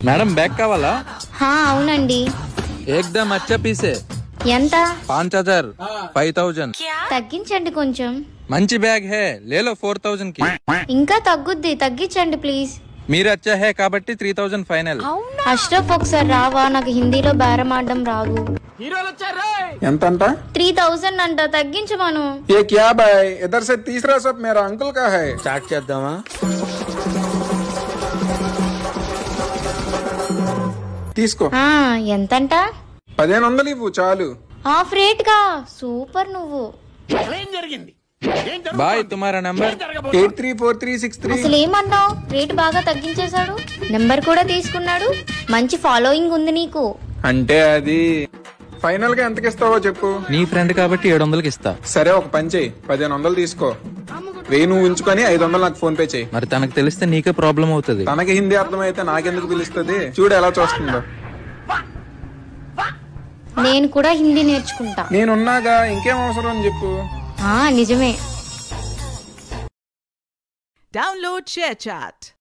Madam bag కావాలా? అవునండి. ఏకదమ్ అచ్చా పీసే. ఎంత? 5000 5000 తగ్గించండి కొంచెం. మంచి బ్యాగ్ హే లేలో 4000 కి. ఇంకా తగ్గుద్ది, తగ్గించండి ప్లీజ్. మీరు అచ్చా హే కాబట్టి 3000 ఫైనల్. అష్రఫ్ ఒకసారి రావా, నాకు హిందీలో బేరం ఆడడం రాదు. ఎంతంట? 3000 అంట, తగ్గించమను. ये क्या भाई, इधर से तीसरा सब मेरा अंकल का है. స్టార్ట్ చేద్దామా? తీసుకో. ఎంతంట? 1500 ఇవ్వు చాలు. హాఫ్ రేట్ గా. సూపర్ నువ్వు. బాయ్ తుమారా నంబర్ 834363. అసలు ఏమన్నావు? రేట్ బాగా తగ్గించేశాడు, నెంబర్ కూడా తీసుకున్నాడు. మంచి ఫాలోయింగ్ ఉంది నీకు. అంటే అది ఫైనల్ గా ఎంతకి ఇస్తావో చెప్పు. నీ ఫ్రెండ్ కాబట్టి 700కి ఇస్తా. సరే ఒక పని చెయ్యి, 1500 తీసుకో. 1000 నువ్వు ఉంచుకొని 500 నాకు ఫోన్ పే చెయ్యి. మరి తనకు తెలిస్తే నీకే ప్రాబ్లం అవుతుంది. తనకి హిందీ అర్థమైతే నాకెందుకు పిలుస్తుంది? చూడు ఎలా చూస్తుందో. నేను కూడా హిందీ నేర్చుకుంటా. నేనున్నాగా, ఇంకేం అవసరం అని చెప్పు. నిజమే. Download ShareChat.